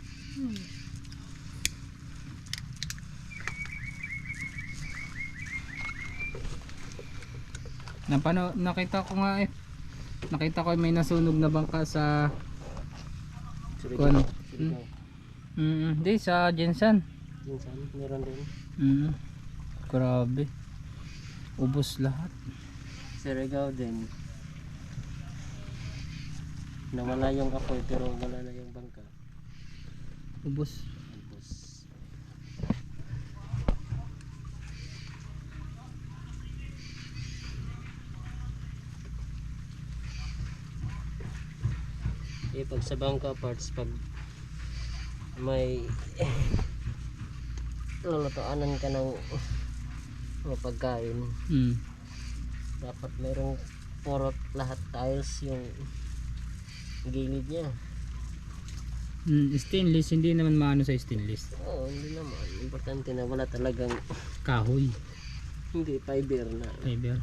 [SPEAKER 1] Nakita ko nga eh. Nakita ko may nasunog na bangka sa Kuan. Hindi sa Jensen.
[SPEAKER 6] Minsan, meron din.
[SPEAKER 1] Grabe. Ubos lahat.
[SPEAKER 6] Surigao din. Nawala yung apoy pero wala na yung bangka.
[SPEAKER 1] Ubos.
[SPEAKER 6] Tapos, pag sa bangka parts, pag may lulutuanan ka ng mga pagkain, dapat mayroong purot lahat tiles yung gilid niya.
[SPEAKER 1] Stainless, hindi naman maano sa stainless.
[SPEAKER 6] Oo, hindi naman. Importante na wala talagang
[SPEAKER 1] Kahoy.
[SPEAKER 6] hindi fiber na.
[SPEAKER 1] Fiber.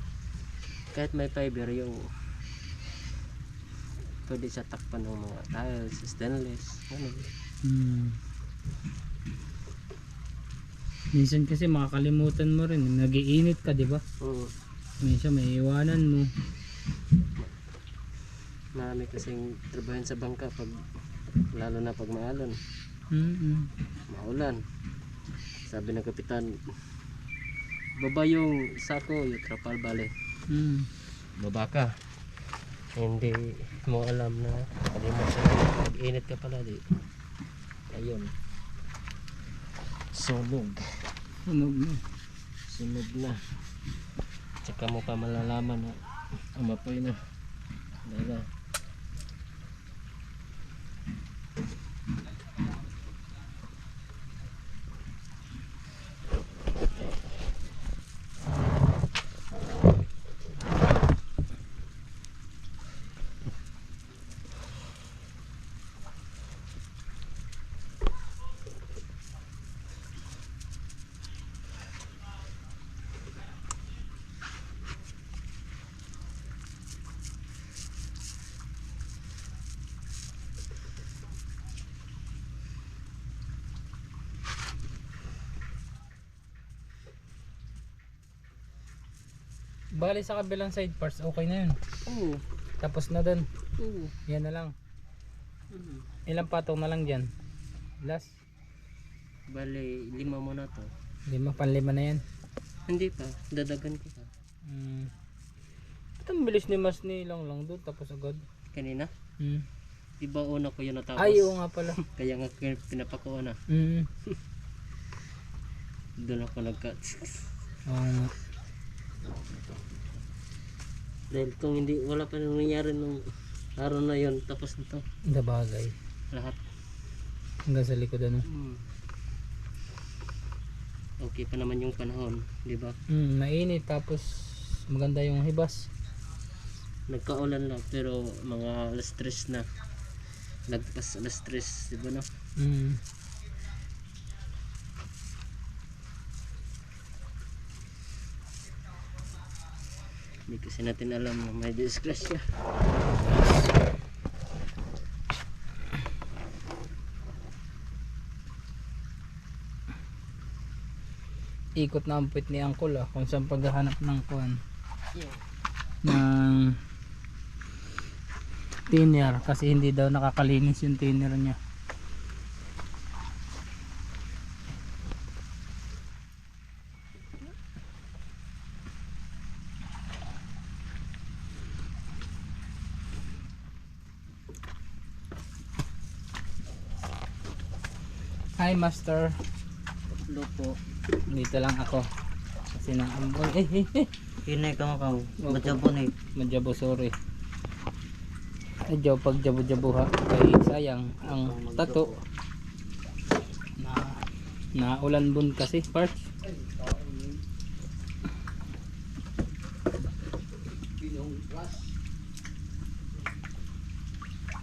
[SPEAKER 6] Kahit may fiber yung pwede sa takpan ng mga tiles, stainless, ano.
[SPEAKER 1] Minsan kasi makakalimutan mo rin. Nag-iinit ka, di ba? Minsan may iwanan mo.
[SPEAKER 6] Marami kasing trabahin sa bangka pag lalo na pag maalon, maulan. Sabi ng kapitan, baba yung sako, yung trapal bale. Baba ka. Hindi mo alam na kalimutan na pag-init ka pala di. Ayun. Sunog na. Tsaka mo pa malalaman na umapoy na. Dala.
[SPEAKER 1] Bali sa kabilang side parts, okay na yun.
[SPEAKER 6] Oo.
[SPEAKER 1] Tapos na dun.
[SPEAKER 6] Oo.
[SPEAKER 1] Yan na lang. Ilang patong na lang dyan? Last?
[SPEAKER 6] Bale, 5 mo na to.
[SPEAKER 1] 5, panlima na yan.
[SPEAKER 6] Hindi pa, dadagan ko pa.
[SPEAKER 1] Ba't ang bilis ni Mas ni lang doon tapos agad?
[SPEAKER 6] Kanina? Diba una ko yun natapos?
[SPEAKER 1] Ay, oo nga pala.
[SPEAKER 6] Kaya nga pinapakuha na. Doon ako nag-cut.
[SPEAKER 1] Oo nga.
[SPEAKER 6] Dahil kung hindi, wala pa nangyayari nung Araw na yun, tapos na to.
[SPEAKER 1] Dabagay.
[SPEAKER 6] Lahat.
[SPEAKER 1] Hanggang sa likod ano.
[SPEAKER 6] Okay pa naman yung panahon, di ba?
[SPEAKER 1] Mainit tapos maganda yung hibas.
[SPEAKER 6] Nagkaulan lang pero mga alas 3 na. Lagpas alas 3, di ba no? Hindi kasi natin alam na may disgrasya.
[SPEAKER 1] Ikot na ang puwit ni Uncle kung saan paghahanap ng kuwan. Ng thinner kasi hindi daw nakakalinis yung thinner niya. Hi Master.
[SPEAKER 2] Lupo.
[SPEAKER 1] Dito lang ako. Kasi nang ambon.
[SPEAKER 2] Hinay ka makaw. Majabo na
[SPEAKER 1] Madjabo, sorry. Adyo pag jabo-jabo ha. Kay sayang ang tato. Na ulan bun kasi part.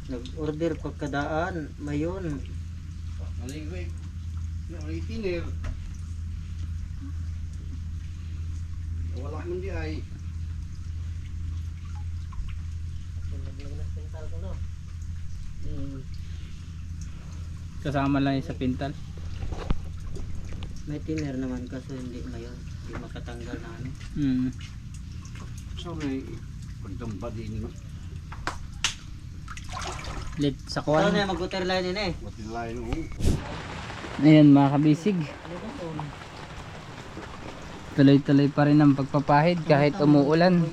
[SPEAKER 2] Nag-order pagkadaan. Mayon.
[SPEAKER 4] Maligway. May tiner. Wala man di ay.
[SPEAKER 1] Kasama lang yun sa pintal.
[SPEAKER 2] May tiner naman kaso hindi mayon. Hindi makatanggal na ano.
[SPEAKER 4] So may pagdamba din mo.
[SPEAKER 1] Lit sa
[SPEAKER 2] Ano
[SPEAKER 1] kuwan.
[SPEAKER 2] na mag-water line din eh.
[SPEAKER 4] Matilay no.
[SPEAKER 1] Ayan mga kabisig. Tuloy-tuloy pa rin ang pagpapahid kahit umuulan.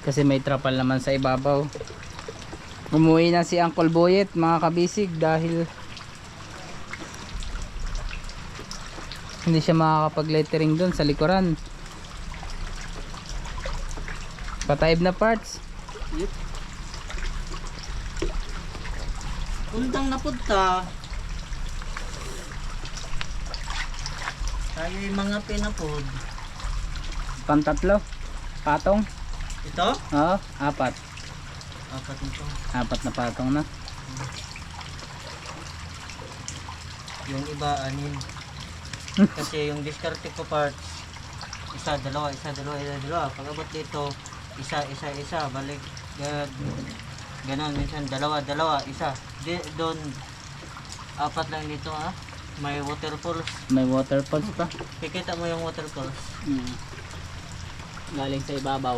[SPEAKER 1] Kasi may trapal naman sa ibabaw. Umuwi na si Uncle Boyet mga kabisig dahil hindi siya makakapag lettering doon sa likuran. Pataib na parts.
[SPEAKER 2] Undang na punta. Tayo yung mga pinapod.
[SPEAKER 1] Pantatlo. Patong.
[SPEAKER 2] Ito?
[SPEAKER 1] Oo, apat.
[SPEAKER 2] Apat nito.
[SPEAKER 1] Apat na patong na.
[SPEAKER 2] Yung iba, anin. Kasi yung diskarte ko parts, isa, dalawa. Pag abot dito, isa. Balik. Ganon, minsan dalawa, isa. Doon, apat lang dito May waterfalls.
[SPEAKER 1] May waterfalls pa.
[SPEAKER 2] Kikita mo yung waterfalls.
[SPEAKER 1] Galing sa ibabaw.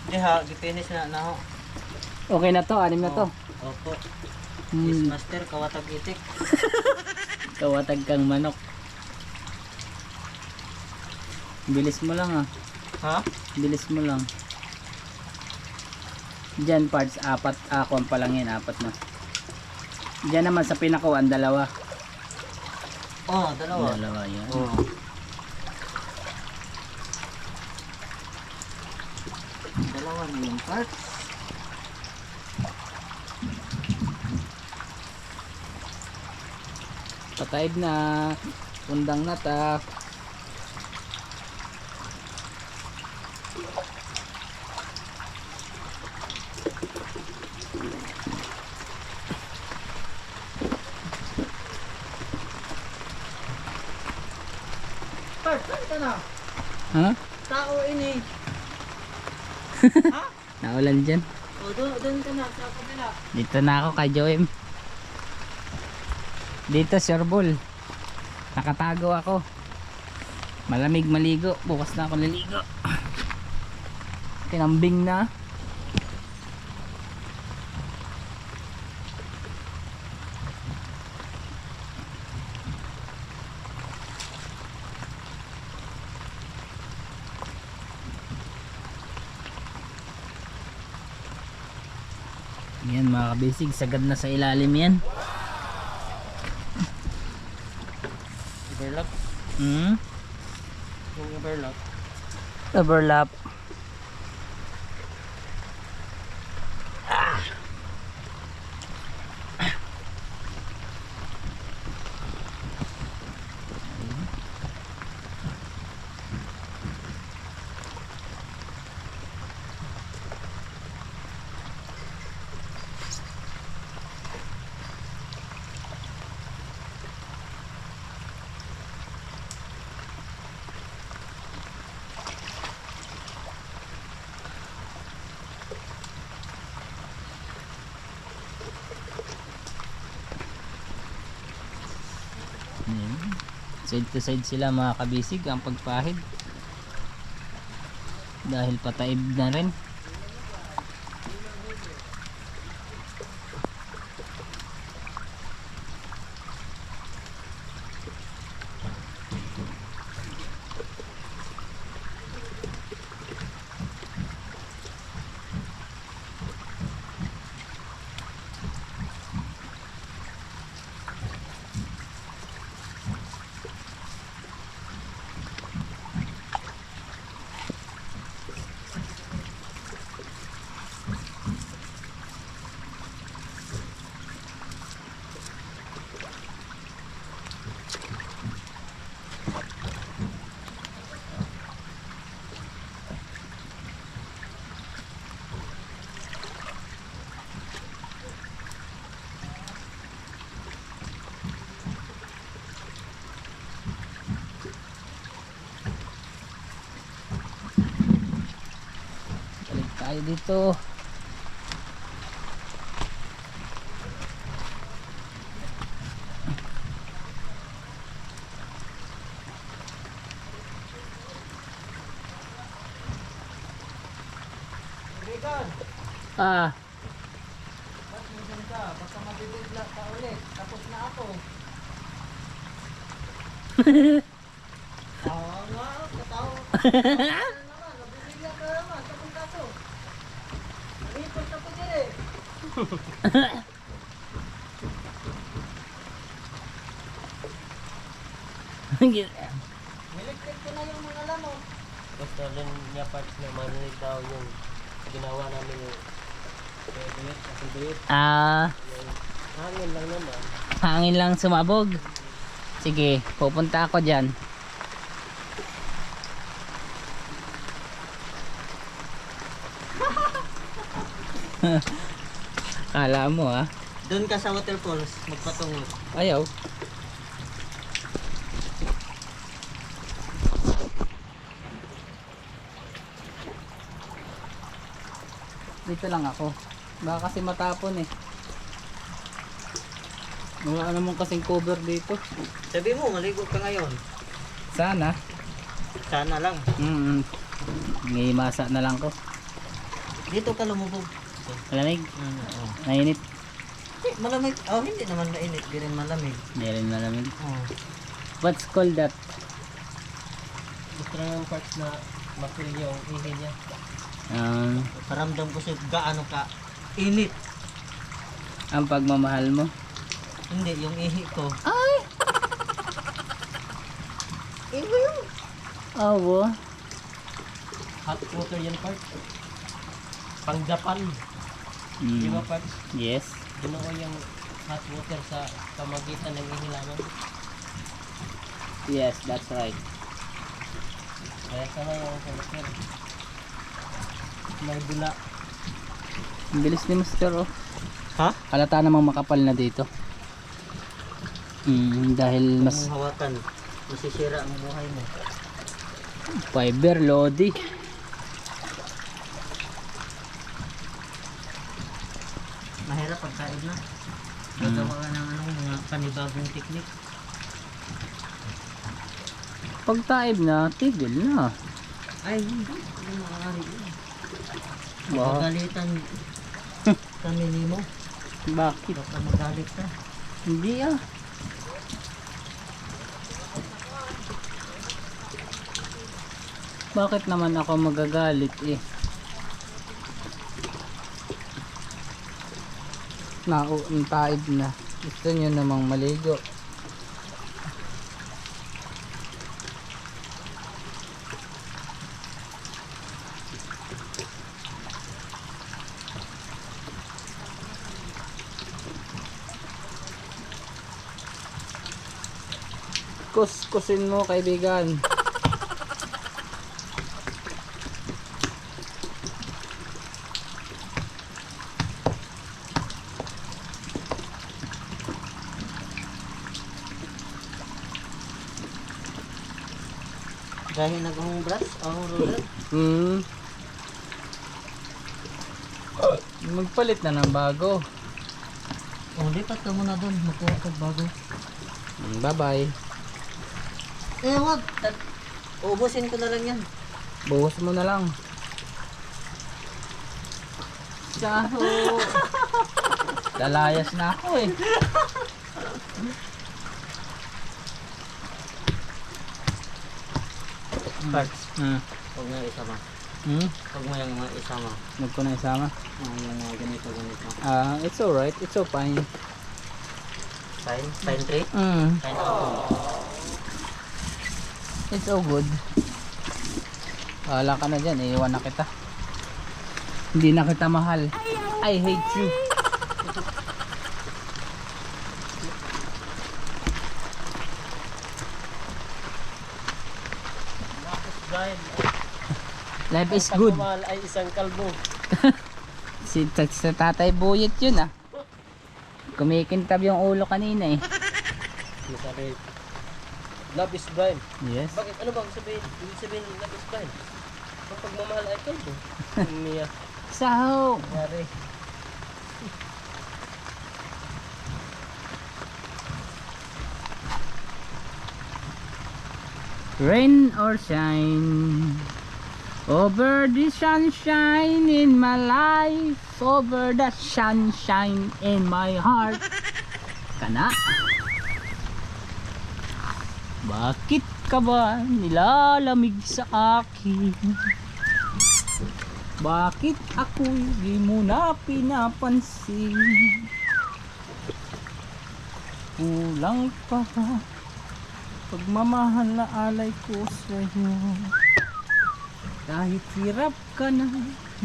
[SPEAKER 2] Di ha, gipinish na ho.
[SPEAKER 1] Okay na to, anim na to.
[SPEAKER 2] Opo.
[SPEAKER 1] Hmm.
[SPEAKER 2] Yes, master, kawatag itik.
[SPEAKER 1] Kawatag kang manok. Bilis mo lang
[SPEAKER 2] Ha?
[SPEAKER 1] Bilis mo lang. Diyan parts, apat. Ako pa lang yan, apat na. Diyan naman sa pinakuan, dalawa.
[SPEAKER 2] Dalawa.
[SPEAKER 1] Dalawa yan.
[SPEAKER 2] Dalawa na yung parts.
[SPEAKER 1] Pataib na. Undang na ta.
[SPEAKER 2] Parts, saan ka na?
[SPEAKER 1] Ha?
[SPEAKER 2] Tao ini.
[SPEAKER 1] Naulan dyan.
[SPEAKER 2] Doon ka na, sa kabila.
[SPEAKER 1] Dito na ako kay Joem. Dito Sir Bull. Nakatago ako. Malamig maligo. Bukas na ako naligo. Kinambing na. Yan mga kabisig, sagad na sa ilalim yan.
[SPEAKER 2] Overlap.
[SPEAKER 1] Overlap. Side to side sila mga kabisig ang pagpahid. Dahil pataib na rin. Balik tayo dito.
[SPEAKER 2] Kaibigan,
[SPEAKER 1] Ah,
[SPEAKER 2] ba't minsan ka? Baka mabibigla ka ulit. Tapos na ako. Nga, katawa. Naman, mabibigla ka naman. Tapos na ako. Nalipot ako din eh. Niligpit ko na yung mga lamok.
[SPEAKER 6] Gusto rin niya parts na marinig daw yung ginawa namin yung yung hangin lang naman.
[SPEAKER 1] hangin lang sumabog. Sige, pupunta ako dyan. Kala mo ah.
[SPEAKER 2] Doon ka sa waterfalls, magpatungo.
[SPEAKER 1] Ayaw. Dito lang ako. Baka kasi matapon eh. Wala naman kasing cover dito.
[SPEAKER 2] Sabi mo, maligo ka ngayon.
[SPEAKER 1] Sana.
[SPEAKER 2] Sana lang.
[SPEAKER 1] Ngimasa na lang ko.
[SPEAKER 2] Dito ka lumubog.
[SPEAKER 1] Malamig. Nainit.
[SPEAKER 2] Malamig. Oh, hindi naman mainit. Di rin malamig.
[SPEAKER 1] Hindi rin malamig.
[SPEAKER 2] Oh.
[SPEAKER 1] What's called that?
[SPEAKER 6] Gusto na yung parts na mapil yung ihi niya.
[SPEAKER 2] Paramdam ko sa gaano ka init.
[SPEAKER 1] Ang pagmamahal mo.
[SPEAKER 2] Hindi, yung ihi ko.
[SPEAKER 1] Ay!
[SPEAKER 2] Ihi yun.
[SPEAKER 1] Awo.
[SPEAKER 6] Hot water yan parts. Pang Japan. Di ba parts?
[SPEAKER 1] Yes.
[SPEAKER 6] Ginawa yung hot water sa pamagitan ng ihilangan.
[SPEAKER 1] Yes, that's right.
[SPEAKER 6] Kaya sana yung water. May bula.
[SPEAKER 1] Ang bilis ni Master oh.
[SPEAKER 2] Ha?
[SPEAKER 1] Halata namang makapal na dito. Dahil mas
[SPEAKER 2] Kung hawakan, masisira ang buhay mo.
[SPEAKER 1] fiber lodi.
[SPEAKER 2] Mahirap pagkain na. Gagawa ka ng mga panibagong teknik.
[SPEAKER 1] Pagtaib na, tigil na.
[SPEAKER 2] Ay, hindi. Hindi maaari yun.
[SPEAKER 1] Wow.
[SPEAKER 2] Magagalitan kami ni mo.
[SPEAKER 1] Bakit?
[SPEAKER 2] Baka magalit ka.
[SPEAKER 1] Hindi ah. Bakit naman ako magagalit eh? Taib na. Gusto nyo namang maligo. Kuskusin mo kaibigan.
[SPEAKER 2] Dahil nag-home brush, roller.
[SPEAKER 1] Magpalit na ng bago.
[SPEAKER 2] O, lipat ka muna doon. Magkuha ka bago.
[SPEAKER 1] Bye bye.
[SPEAKER 2] Eh, wag. Uubusin ko na lang yan.
[SPEAKER 1] Buhos mo na lang. Saho. Lalayas na ako eh.
[SPEAKER 6] Parts.
[SPEAKER 1] Huwag
[SPEAKER 6] mo yung isama. Huwag mo yung isama.
[SPEAKER 1] Huwag ko na isama.
[SPEAKER 6] Yung ganito.
[SPEAKER 1] It's alright. It's all fine.
[SPEAKER 6] Sign 3? Sign
[SPEAKER 1] It's all good. Wala ka na dyan. Iiwan na kita. Hindi na kita mahal. I hate you. Life is good.
[SPEAKER 6] Mahal ay isang kalbo.
[SPEAKER 1] Sa tatay buyit yun ah. Kumikintab yung ulo kanina eh.
[SPEAKER 6] Sabi, love is blind.
[SPEAKER 1] Yes.
[SPEAKER 6] Bakit? Ano bang sabihin? Ibig sabihin love is blind. Ang pagmamahal ay kalbo. Niya.
[SPEAKER 1] Saho.
[SPEAKER 6] Yari.
[SPEAKER 1] Rain or shine, over the sunshine in my life, over the sunshine in my heart. Kana? Bakit ka ba nilalamig sa akin? Bakit ako'y di mo na pinapansin? Kulang pa ba pagmamahal na alay ko sa'yo? Kahit hirap ka na,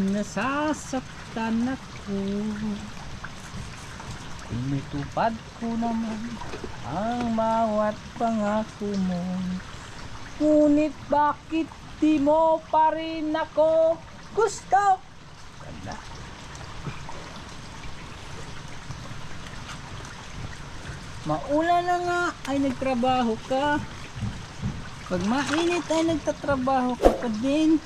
[SPEAKER 1] nasasaktan ako. Tinutupad ko naman ang bawat pangako mo. Ngunit bakit di mo pa rin ako gusto? Ganda. Maula na nga ay nagtrabaho ka. Pag mainit ay nagtatrabaho ka pa din.